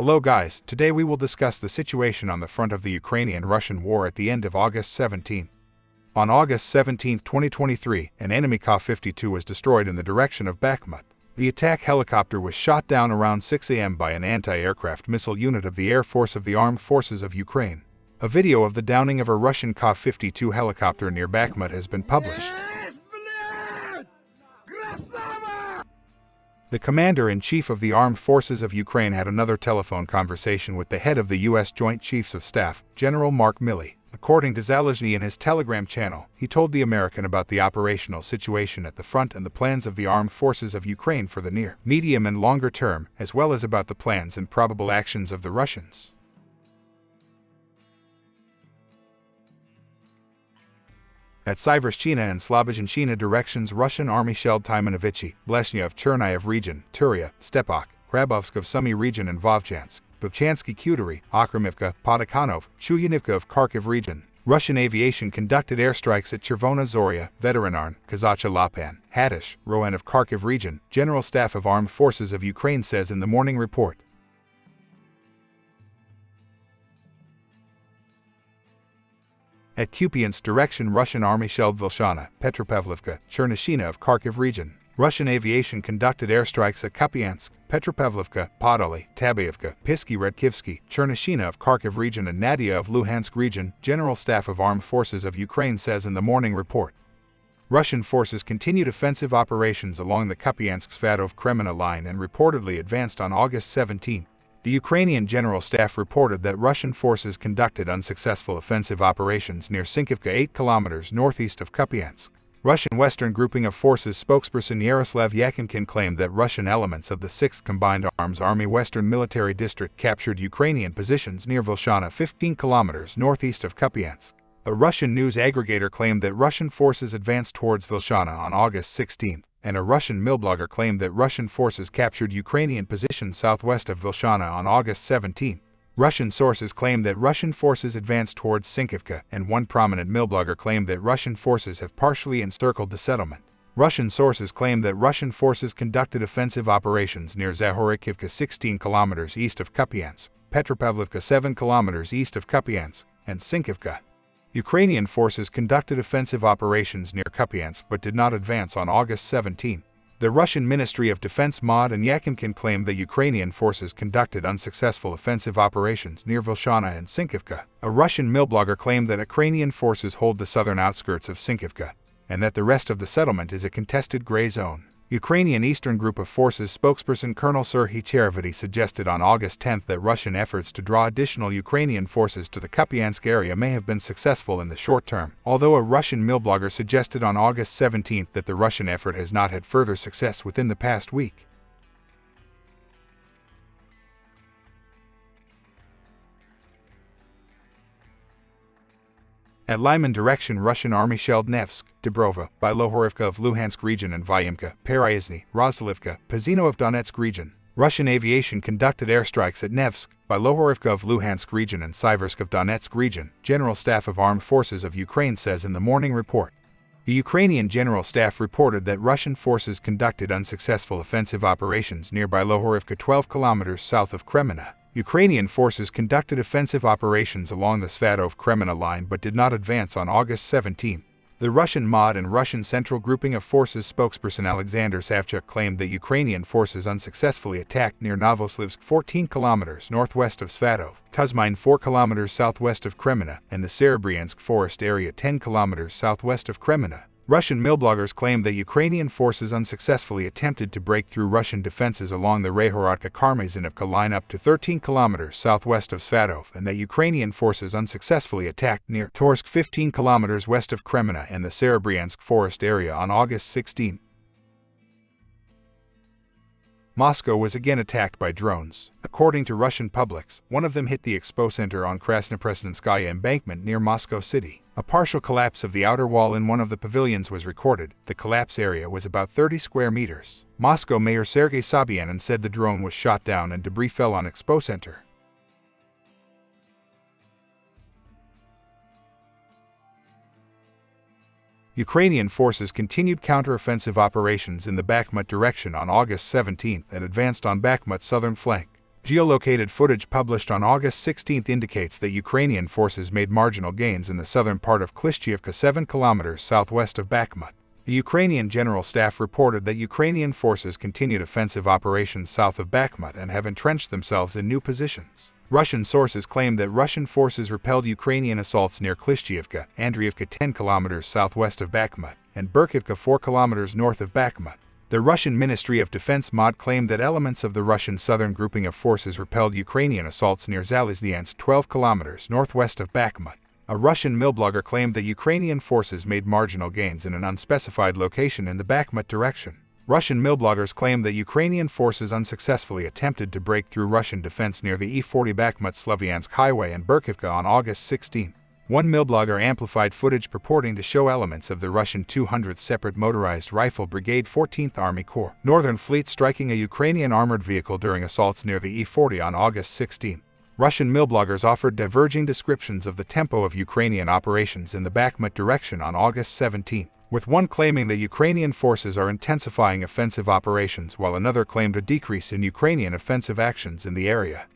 Hello guys, today we will discuss the situation on the front of the Ukrainian-Russian war at the end of August 17. On August 17, 2023, an enemy Ka-52 was destroyed in the direction of Bakhmut. The attack helicopter was shot down around 6 a.m. by an anti-aircraft missile unit of the Air Force of the Armed Forces of Ukraine. A video of the downing of a Russian Ka-52 helicopter near Bakhmut has been published. The commander-in-chief of the Armed Forces of Ukraine had another telephone conversation with the head of the U.S. Joint Chiefs of Staff, General Mark Milley. According to Zaluzhny in his Telegram channel, he told the American about the operational situation at the front and the plans of the Armed Forces of Ukraine for the near, medium and longer term, as well as about the plans and probable actions of the Russians. At Syvershchina and Slobozhenshchina directions, Russian army shelled Tymanovichi, Bleshnya of Chernihiv region, Turia, Stepak, Hrabovsk of Sumy region and Vovchansk, Bovchansky Kuturi, Okramivka, Podokhanov, Chuyanivka of Kharkiv region. Russian aviation conducted airstrikes at Chervona Zoria, Veteranarn, Kazacha Lapan, Hadish, Rowan of Kharkiv region, General Staff of Armed Forces of Ukraine says in the morning report. At Kupiansk direction, Russian army shelled Vilshana, Petropavlivka, Chernishina of Kharkiv region. Russian aviation conducted airstrikes at Kupiansk, Petropavlivka, Podoli, Tabayevka, Pisky Redkivsky, Chernishina of Kharkiv region and Nadia of Luhansk region, General Staff of Armed Forces of Ukraine says in the morning report. Russian forces continued offensive operations along the Kupiansk-Svatov-Kreminna line and reportedly advanced on August 17. The Ukrainian General Staff reported that Russian forces conducted unsuccessful offensive operations near Sinkivka 8 kilometers northeast of Kupiansk. Russian Western Grouping of Forces spokesperson Yaroslav Yakinkin claimed that Russian elements of the 6th Combined Arms Army Western Military District captured Ukrainian positions near Vilshana 15 kilometers northeast of Kupiansk. A Russian news aggregator claimed that Russian forces advanced towards Vilshana on August 16, and a Russian millblogger claimed that Russian forces captured Ukrainian positions southwest of Vilshana on August 17. Russian sources claimed that Russian forces advanced towards Sinkivka, and one prominent millblogger claimed that Russian forces have partially encircled the settlement. Russian sources claimed that Russian forces conducted offensive operations near Zahorikivka 16 kilometers east of Kupiansk, Petropavlivka 7 kilometers east of Kupiansk, and Sinkivka. Ukrainian forces conducted offensive operations near Kupiansk but did not advance on August 17. The Russian Ministry of Defense MOD and Yakinkin claimed that Ukrainian forces conducted unsuccessful offensive operations near Vilshana and Sinkivka. A Russian millblogger claimed that Ukrainian forces hold the southern outskirts of Sinkivka, and that the rest of the settlement is a contested gray zone. Ukrainian Eastern Group of Forces spokesperson Colonel Serhiy Cherevity suggested on August 10 that Russian efforts to draw additional Ukrainian forces to the Kupiansk area may have been successful in the short term, although a Russian millblogger suggested on August 17 that the Russian effort has not had further success within the past week. At Lyman direction, Russian army shelled Nevsk, Dubrova, Bilohorivka of Luhansk region and Vyimka, Peryazny, Roslivka, Pazino of Donetsk region. Russian aviation conducted airstrikes at Nevsk, Bilohorivka of Luhansk region and Siversk of Donetsk region, General Staff of Armed Forces of Ukraine says in the morning report. The Ukrainian General Staff reported that Russian forces conducted unsuccessful offensive operations near Bilohorivka 12 kilometers south of Kreminna. Ukrainian forces conducted offensive operations along the Svatov-Kreminna line but did not advance on August 17. The Russian MOD and Russian Central Grouping of Forces spokesperson Alexander Savchuk claimed that Ukrainian forces unsuccessfully attacked near Novoslivsk 14 kilometers northwest of Svatov, Kuzmine 4 kilometers southwest of Kreminna, and the Serebryansk forest area 10 kilometers southwest of Kreminna. Russian millbloggers claimed that Ukrainian forces unsuccessfully attempted to break through Russian defenses along the Rehorodka-Karmazynivka line up to 13 kilometers southwest of Svatov, and that Ukrainian forces unsuccessfully attacked near Torsk 15 kilometers west of Kreminna and the Serebryansk forest area on August 16. Moscow was again attacked by drones. According to Russian publics, one of them hit the Expo Center on Krasnopresnenskaya embankment near Moscow City. A partial collapse of the outer wall in one of the pavilions was recorded. The collapse area was about 30 square meters. Moscow Mayor Sergei Sobyanin said the drone was shot down and debris fell on Expo Center. Ukrainian forces continued counter-offensive operations in the Bakhmut direction on August 17 and advanced on Bakhmut's southern flank. Geolocated footage published on August 16 indicates that Ukrainian forces made marginal gains in the southern part of Klishchiivka 7 kilometers southwest of Bakhmut. The Ukrainian General Staff reported that Ukrainian forces continued offensive operations south of Bakhmut and have entrenched themselves in new positions. Russian sources claim that Russian forces repelled Ukrainian assaults near Klishchiivka, Andriivka 10 kilometers southwest of Bakhmut, and Berkivka 4 kilometers north of Bakhmut. The Russian Ministry of Defense MOD claimed that elements of the Russian southern grouping of forces repelled Ukrainian assaults near Zalizniansk 12 kilometers northwest of Bakhmut. A Russian millblogger claimed that Ukrainian forces made marginal gains in an unspecified location in the Bakhmut direction. Russian millbloggers claimed that Ukrainian forces unsuccessfully attempted to break through Russian defense near the E40 Bakhmut-Slavyansk highway in Berkivka on August 16. One millblogger amplified footage purporting to show elements of the Russian 200th Separate Motorized Rifle Brigade 14th Army Corps Northern Fleet striking a Ukrainian armored vehicle during assaults near the E40 on August 16. Russian millbloggers offered diverging descriptions of the tempo of Ukrainian operations in the Bakhmut direction on August 17, with one claiming that Ukrainian forces are intensifying offensive operations while another claimed a decrease in Ukrainian offensive actions in the area.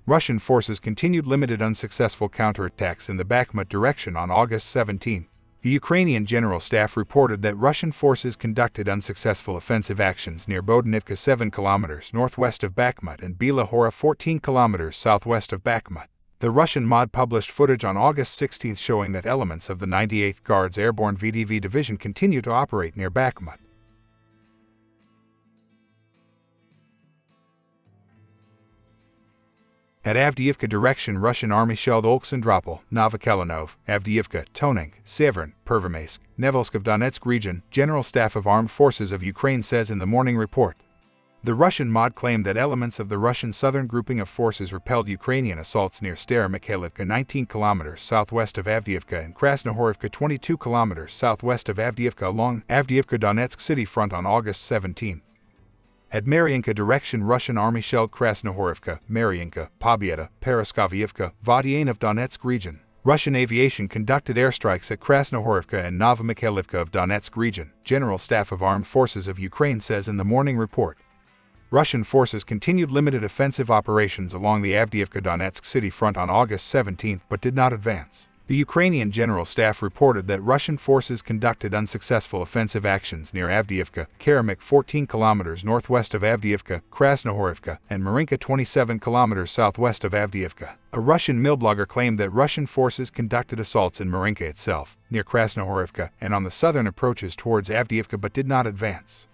Russian forces continued limited unsuccessful counterattacks in the Bakhmut direction on August 17. The Ukrainian General Staff reported that Russian forces conducted unsuccessful offensive actions near Bodanivka 7 kilometers northwest of Bakhmut and Bila Hora 14 kilometers southwest of Bakhmut. The Russian MOD published footage on August 16 showing that elements of the 98th Guards Airborne VDV Division continue to operate near Bakhmut. At Avdiivka direction, Russian army shelled Oleksandropol, Novokhalinov, Avdiivka, Tonink, Severn, Pervomaysk, Nevelsk of Donetsk region, General Staff of Armed Forces of Ukraine says in the morning report. The Russian MOD claimed that elements of the Russian southern grouping of forces repelled Ukrainian assaults near Stara-Mikhailivka 19 kilometers southwest of Avdiivka and Krasnohorivka 22 kilometers southwest of Avdiivka along Avdiivka-Donetsk city front on August 17. At Mariinka direction, Russian army shelled Krasnohorivka, Mariinka, Pobieda, Paraskoviivka, Vodiane of Donetsk region. Russian aviation conducted airstrikes at Krasnohorivka and Novomikhailivka of Donetsk region, General Staff of Armed Forces of Ukraine says in the morning report. Russian forces continued limited offensive operations along the Avdiivka-Donetsk city front on August 17 but did not advance. The Ukrainian General Staff reported that Russian forces conducted unsuccessful offensive actions near Avdiivka, Karamik 14 kilometers northwest of Avdiivka, Krasnohorivka, and Marinka 27 kilometers southwest of Avdiivka. A Russian millblogger claimed that Russian forces conducted assaults in Marinka itself, near Krasnohorivka, and on the southern approaches towards Avdiivka but did not advance.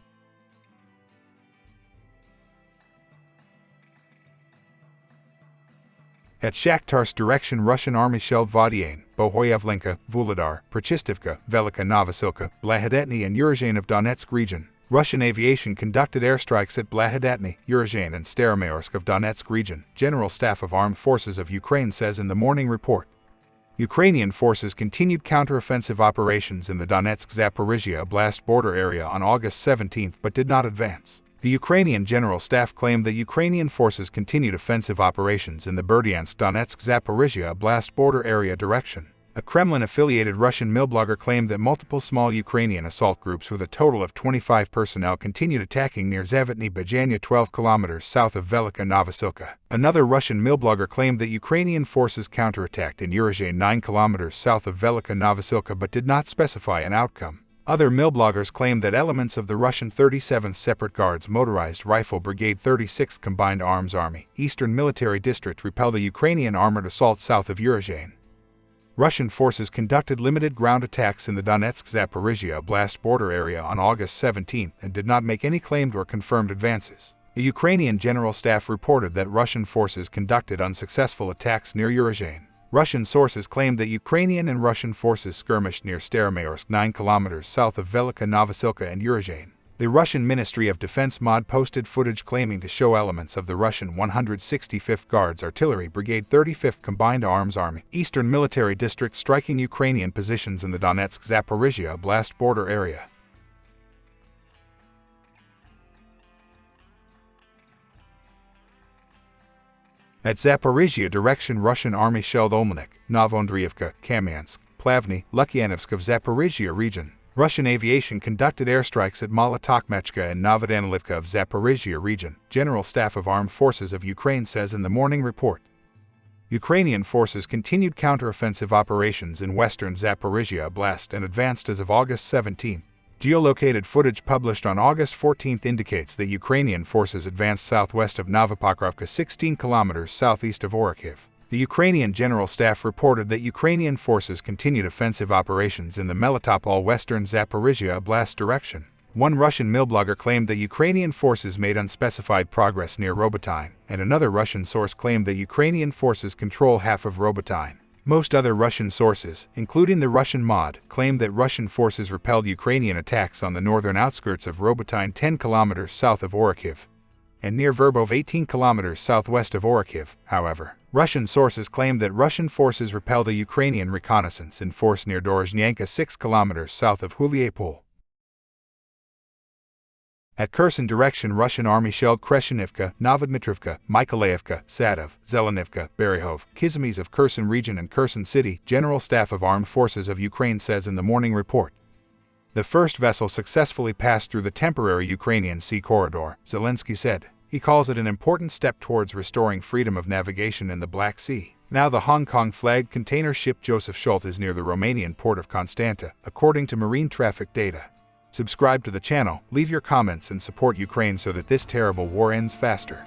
At Shakhtarsk direction, Russian army shelled Vodiane, Bohoyavlenka, Vuhledar, Prachistivka, Velika Novosilka, Blahodetny and Urozhaine of Donetsk region. Russian aviation conducted airstrikes at Blahodetny, Urozhaine and Staromayorsk of Donetsk region, General Staff of Armed Forces of Ukraine says in the morning report. Ukrainian forces continued counteroffensive operations in the Donetsk-Zaporizhia Oblast border area on August 17 but did not advance. The Ukrainian General Staff claimed that Ukrainian forces continued offensive operations in the Berdyansk-Donetsk-Zaporizhia Oblast border area direction. A Kremlin-affiliated Russian millblogger claimed that multiple small Ukrainian assault groups with a total of 25 personnel continued attacking near Zavetny Bajanya 12 kilometers south of Velika Novosilka. Another Russian millblogger claimed that Ukrainian forces counterattacked in Urozhaine 9 kilometers south of Velika Novosilka but did not specify an outcome. Other millbloggers claimed that elements of the Russian 37th Separate Guards Motorized Rifle Brigade 36th Combined Arms Army, Eastern Military District repelled a Ukrainian armored assault south of Urozhaine. Russian forces conducted limited ground attacks in the Donetsk-Zaporizhia Oblast border area on August 17 and did not make any claimed or confirmed advances. The Ukrainian General Staff reported that Russian forces conducted unsuccessful attacks near Urozhaine. Russian sources claimed that Ukrainian and Russian forces skirmished near Staromayorsk 9 kilometers south of Velika Novosilka and Urozhaine. The Russian Ministry of Defense MOD posted footage claiming to show elements of the Russian 165th Guards Artillery Brigade 35th Combined Arms Army, Eastern Military District striking Ukrainian positions in the Donetsk-Zaporizhia Oblast border area. At Zaporizhia direction, Russian army shelled Olmanik, Novondriivka, Kamyansk, Plavny, Lukyanovsk of Zaporizhia region. Russian aviation conducted airstrikes at Malotokhmechka and Novodanilivka of Zaporizhia region, General Staff of Armed Forces of Ukraine says in the morning report. Ukrainian forces continued counteroffensive operations in western Zaporizhia Oblast and advanced as of August 17. Geolocated footage published on August 14 indicates that Ukrainian forces advanced southwest of Novopokrovka 16 kilometers southeast of Orikhiv. The Ukrainian General Staff reported that Ukrainian forces continued offensive operations in the Melitopol western Zaporizhia Oblast direction. One Russian millblogger claimed that Ukrainian forces made unspecified progress near Robotyne, and another Russian source claimed that Ukrainian forces control half of Robotyne. Most other Russian sources, including the Russian MOD, claimed that Russian forces repelled Ukrainian attacks on the northern outskirts of Robotyne 10 kilometers south of Orikhiv and near Verbov 18 kilometers southwest of Orikhiv. However, Russian sources claimed that Russian forces repelled a Ukrainian reconnaissance in force near Dorozhnyanka 6 kilometers south of Huliapol. At Kherson direction, Russian army shelled Kreshenivka, Novodmitrivka, Mykolaievka, Sadov, Zelenivka, Berehov, Kizimys of Kherson region and Kherson city, General Staff of Armed Forces of Ukraine says in the morning report. The first vessel successfully passed through the temporary Ukrainian sea corridor, Zelensky said. He calls it an important step towards restoring freedom of navigation in the Black Sea. Now the Hong Kong-flagged container ship Joseph Schult is near the Romanian port of Constanta, according to marine traffic data. Subscribe to the channel, leave your comments and support Ukraine so that this terrible war ends faster.